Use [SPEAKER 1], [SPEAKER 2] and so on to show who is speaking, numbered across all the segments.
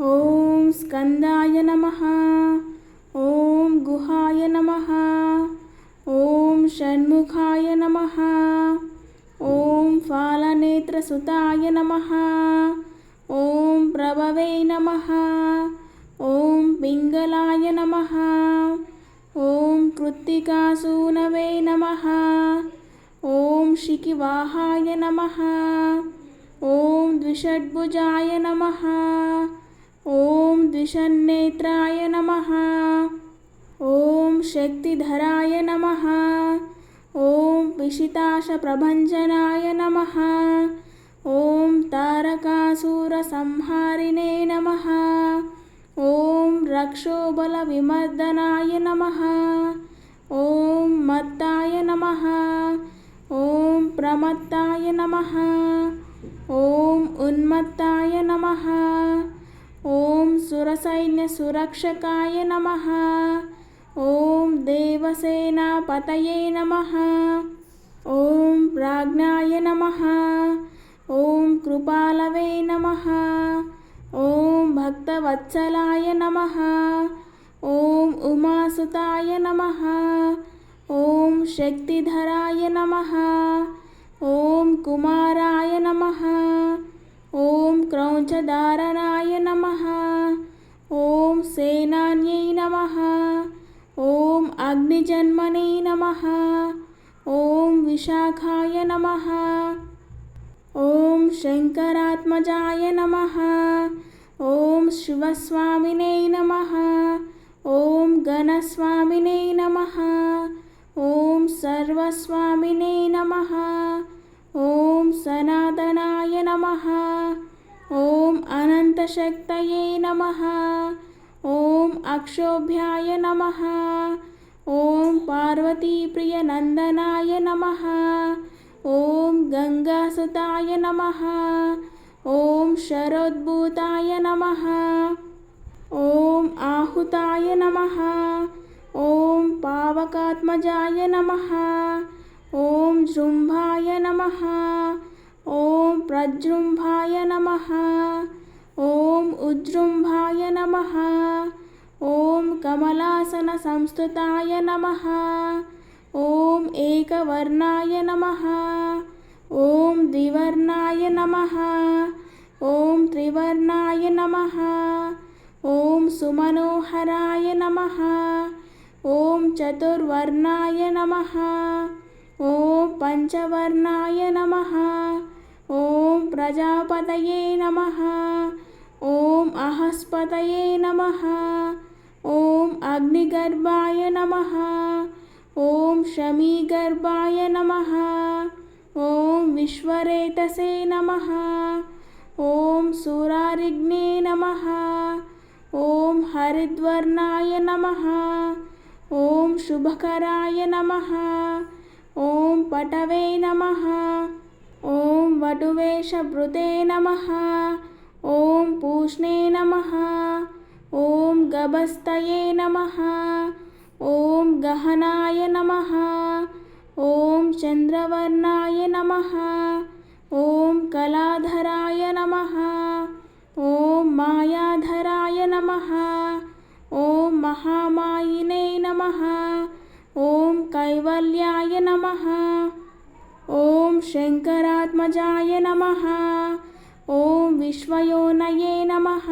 [SPEAKER 1] ॐ स्कन्दाय नमः। ॐ गुहाय नमः। ॐ षण्मुखाय नमः। ॐ फालनेत्रसुताय नमः। ॐ प्रभवे नमः। ॐ पिङ्गलाय नमः। ॐ कृत्तिकासूनवे नमः। ॐ शिखिवाहाय नमः। ॐ द्विषड्भुजाय नमः। ॐ द्विषन्नेत्राय नमः। ॐ शक्तिधराय नमः। ॐ पिशिताशप्रभञ्जनाय नमः। ॐ तारकासुरसंहारिणे नमः। ॐ रक्षोबलविमर्दनाय नमः। ॐ मत्ताय नमः। ॐ प्रमत्ताय नमः। ॐ उन्मत्ताय नमः। ॐ सुरसैन्यसुरक्षकाय नमः। ॐ देवसेनापतये नमः। ॐ प्राज्ञाय नमः। ॐ कृपालवे नमः। ॐ भक्तवत्सलाय नमः। ॐ उमासुताय नमः। ॐ शक्तिधराय नमः। ॐ कुमाराय नमः। ॐ क्रौञ्चधारणाय नमः। ॐ सेनान्यै नमः। ॐ अग्निजन्मने नमः। ॐ विशाखाय नमः। ॐ शङ्करात्मजाय नमः। ॐ शिवस्वामिने नमः। ॐ गणस्वामिने नमः। ॐ सर्वस्वामिने नमः। ॐ सनातनाय नमः। ॐ अनन्तशक्तये नमः। ॐ अक्षोभ्याय नमः। ॐ पार्वतीप्रियनन्दनाय नमः। ॐ गङ्गासुताय नमः। ॐ शरोद्भूताय नमः। ॐ आहुताय नमः। ॐ पावकात्मजाय नमः। ॐ जृम्भाय नमः। ॐ प्रजृम्भाय नमः। ॐ उज्जृम्भाय नमः। ॐ कमलासनसंस्तुताय नमः। ॐ एकवर्णाय नमः। ॐ द्विवर्णाय नमः। ॐ त्रिवर्णाय नमः। ॐ सुमनोहराय नमः। ॐ चतुर्वर्णाय नमः। ॐ पञ्चवर्णाय नमः। ॐ प्रजापतये नमः। ॐ अहस्पतये नमः। ॐ अग्निगर्भाय नमः। ॐ शमीगर्भाय नमः। ॐ विश्वरेतसे नमः। ॐ सूरारिग्ने नमः। ॐ हरिद्वर्णाय नमः। ॐ शुभकराय नमः। ॐ पटवे नमः। ॐ वटुवेशभृते नमः। ॐ पूष्णे नमः। ॐ गभस्तये नमः। ॐ गहनाय नमः। ॐ चन्द्रवर्णाय नमः। ॐ कलाधराय नमः। ॐ मायाधराय नमः। ॐ महामायिने नमः। ॐ कैवल्याय नमः। ॐ शङ्करात्मजाय नमः। ॐ विश्वयोनये नमः।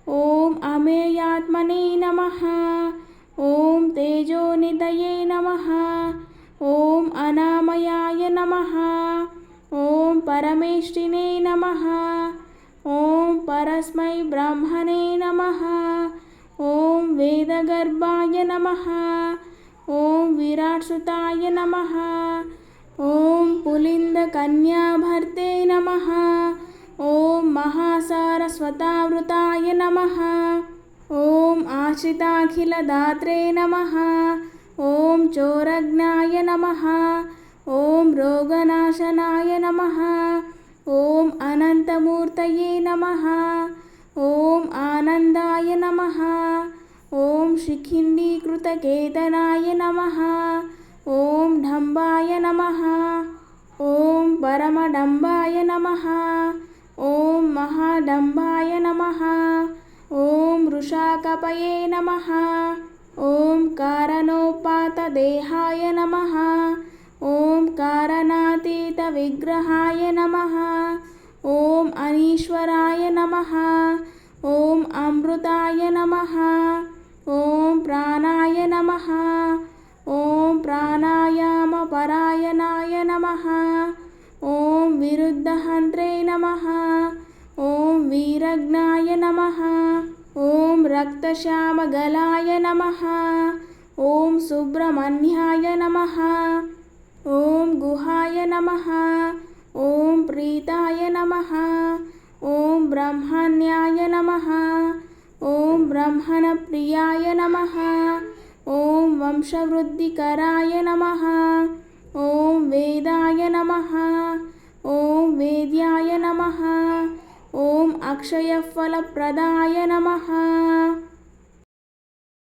[SPEAKER 1] ॐ अमेयात्मने नमः। ॐ तेजोनिधये नमः। ॐ अनामयाय नमः। ॐ परमेष्टिने नमः। ॐ परस्मै ब्रह्मणे नमः। ॐ वेदगर्भाय नमः। ॐ विराट्सुताय नमः। ॐ पुलिन्दकन्याभर्ते नमः। ॐ महासारस्वतावृताय नमः। ॐ आश्रिताखिलदात्रे नमः। ॐ चोरज्ञाय नमः। ॐ रोगनाशनाय नमः। ॐ अनन्तमूर्तये नमः। ॐ आनन्दाय नमः। ॐ शिखिण्डीकृतकेतनाय नमः। ॐ ढम्बाय नमः। ॐ परमडम्बाय नमः। ॐ महाडम्बाय नमः। वृषाकपये नमः। ॐ कारणोपातदेहाय नमः। ॐ कारणातीतविग्रहाय नमः। ॐ अनीश्वराय नमः। ॐ अमृताय नमः। ॐ प्राणाय नमः। ॐ प्राणायामपरायणाय नमः। ॐ विरुद्धहन्त्रे नमः। ॐ वीरज्ञाय नमः। ॐ रक्तश्यामगलाय नमः। ॐ सुब्रह्मण्याय नमः। ॐ गुहाय नमः। ॐ प्रीताय नमः। ॐ ब्रह्मण्याय नमः। ॐ ब्रह्मणप्रियाय नमः। ॐ वंशवृद्धिकराय नमः। ॐ वेदाय नमः। ॐ वेद्याय नमः। ॐ अक्षयफलप्रदाय नमः।